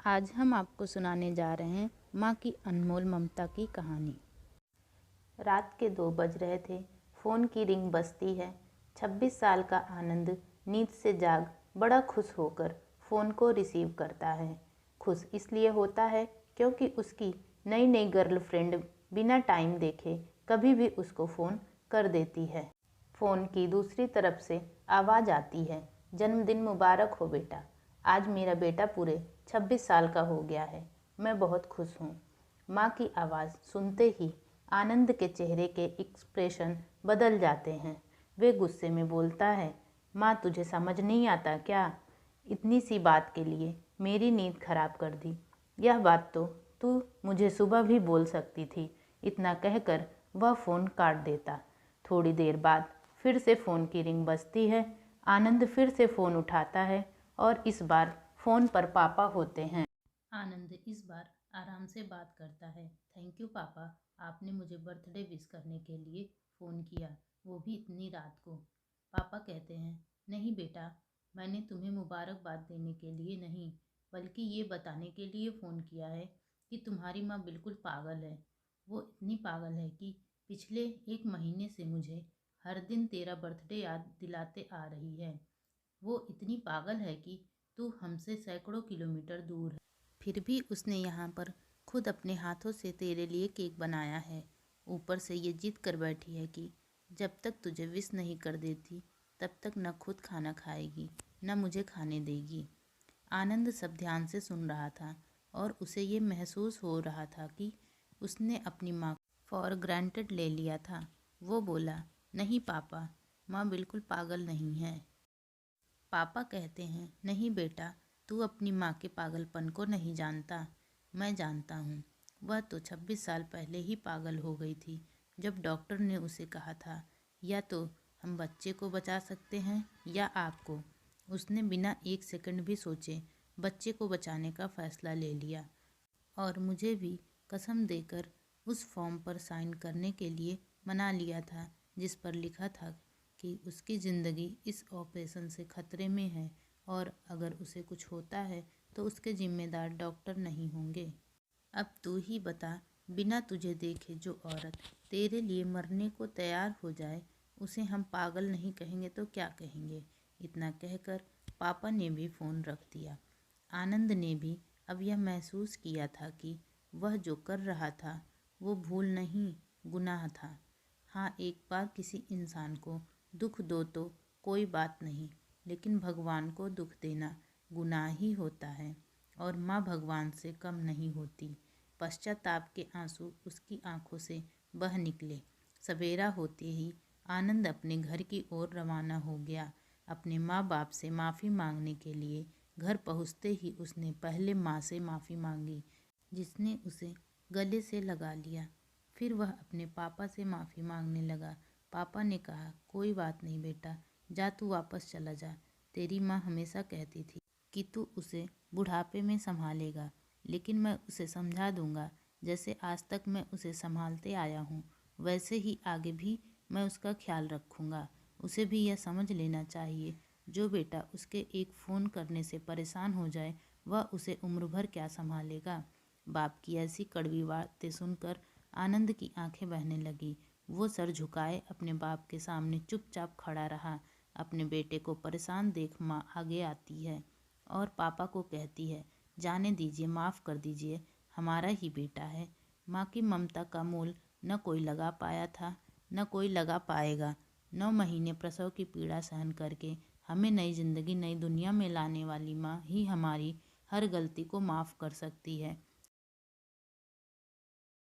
आज हम आपको सुनाने जा रहे हैं माँ की अनमोल ममता की कहानी। रात के 2 बज रहे थे। फ़ोन की रिंग बजती है। 26 साल का आनंद नींद से जाग बड़ा खुश होकर फ़ोन को रिसीव करता है। खुश इसलिए होता है क्योंकि उसकी नई नई गर्लफ्रेंड बिना टाइम देखे कभी भी उसको फ़ोन कर देती है। फ़ोन की दूसरी तरफ से आवाज़ आती है, जन्मदिन मुबारक हो बेटा। आज मेरा बेटा पूरे 26 साल का हो गया है। मैं बहुत खुश हूँ। माँ की आवाज़ सुनते ही आनंद के चेहरे के एक्सप्रेशन बदल जाते हैं। वे गुस्से में बोलता है, माँ तुझे समझ नहीं आता क्या? इतनी सी बात के लिए मेरी नींद खराब कर दी। यह बात तो तू मुझे सुबह भी बोल सकती थी। इतना कहकर वह फ़ोन काट देता। थोड़ी देर बाद फिर से फ़ोन की रिंग बजती है। आनंद फिर से फ़ोन उठाता है और इस बार फ़ोन पर पापा होते हैं। आनंद इस बार आराम से बात करता है। थैंक यू पापा, आपने मुझे बर्थडे विश करने के लिए फ़ोन किया, वो भी इतनी रात को। पापा कहते हैं, नहीं बेटा, मैंने तुम्हें मुबारकबाद देने के लिए नहीं, बल्कि ये बताने के लिए फ़ोन किया है कि तुम्हारी माँ बिल्कुल पागल है। वो इतनी पागल है कि पिछले 1 महीने से मुझे हर दिन तेरा बर्थडे याद दिलाते आ रही है। वो इतनी पागल है कि तू हमसे सैकड़ों किलोमीटर दूर है, फिर भी उसने यहाँ पर खुद अपने हाथों से तेरे लिए केक बनाया है। ऊपर से ये जिद कर बैठी है कि जब तक तुझे विश नहीं कर देती तब तक न खुद खाना खाएगी न मुझे खाने देगी। आनंद सब ध्यान से सुन रहा था और उसे ये महसूस हो रहा था कि उसने अपनी माँ फॉर ग्रांटेड ले लिया था। वो बोला, नहीं पापा, माँ बिल्कुल पागल नहीं है। पापा कहते हैं, नहीं बेटा, तू अपनी माँ के पागलपन को नहीं जानता। मैं जानता हूँ। वह तो 26 साल पहले ही पागल हो गई थी जब डॉक्टर ने उसे कहा था, या तो हम बच्चे को बचा सकते हैं या आपको। उसने बिना 1 सेकंड भी सोचे बच्चे को बचाने का फैसला ले लिया और मुझे भी कसम देकर उस फॉर्म पर साइन करने के लिए मना लिया था जिस पर लिखा था कि उसकी ज़िंदगी इस ऑपरेशन से खतरे में है और अगर उसे कुछ होता है तो उसके जिम्मेदार डॉक्टर नहीं होंगे। अब तू ही बता, बिना तुझे देखे जो औरत तेरे लिए मरने को तैयार हो जाए उसे हम पागल नहीं कहेंगे तो क्या कहेंगे? इतना कहकर पापा ने भी फ़ोन रख दिया। आनंद ने भी अब यह महसूस किया था कि वह जो कर रहा था वो भूल नहीं, गुनाह था। हाँ, एक बार किसी इंसान को दुख दो तो कोई बात नहीं, लेकिन भगवान को दुख देना गुनाह ही होता है और माँ भगवान से कम नहीं होती। पश्चाताप के आंसू उसकी आंखों से बह निकले। सवेरा होते ही आनंद अपने घर की ओर रवाना हो गया, अपने माँ बाप से माफ़ी मांगने के लिए। घर पहुँचते ही उसने पहले माँ से माफ़ी मांगी, जिसने उसे गले से लगा लिया। फिर वह अपने पापा से माफ़ी मांगने लगा। पापा ने कहा, कोई बात नहीं बेटा, जा तू वापस चला जा। तेरी माँ हमेशा कहती थी कि तू उसे बुढ़ापे में संभालेगा, लेकिन मैं उसे समझा दूंगा। जैसे आज तक मैं उसे संभालते आया हूँ वैसे ही आगे भी मैं उसका ख्याल रखूँगा। उसे भी यह समझ लेना चाहिए, जो बेटा उसके एक फ़ोन करने से परेशान हो जाए वह उसे उम्र भर क्या संभालेगा। बाप की ऐसी कड़वी बातें सुनकर आनंद की आंखें बहने लगी। वो सर झुकाए अपने बाप के सामने चुपचाप खड़ा रहा। अपने बेटे को परेशान देख माँ आगे आती है और पापा को कहती है, जाने दीजिए, माफ़ कर दीजिए, हमारा ही बेटा है। माँ की ममता का मोल न कोई लगा पाया था न कोई लगा पाएगा। 9 महीने प्रसव की पीड़ा सहन करके हमें नई जिंदगी नई दुनिया में लाने वाली माँ ही हमारी हर गलती को माफ़ कर सकती है।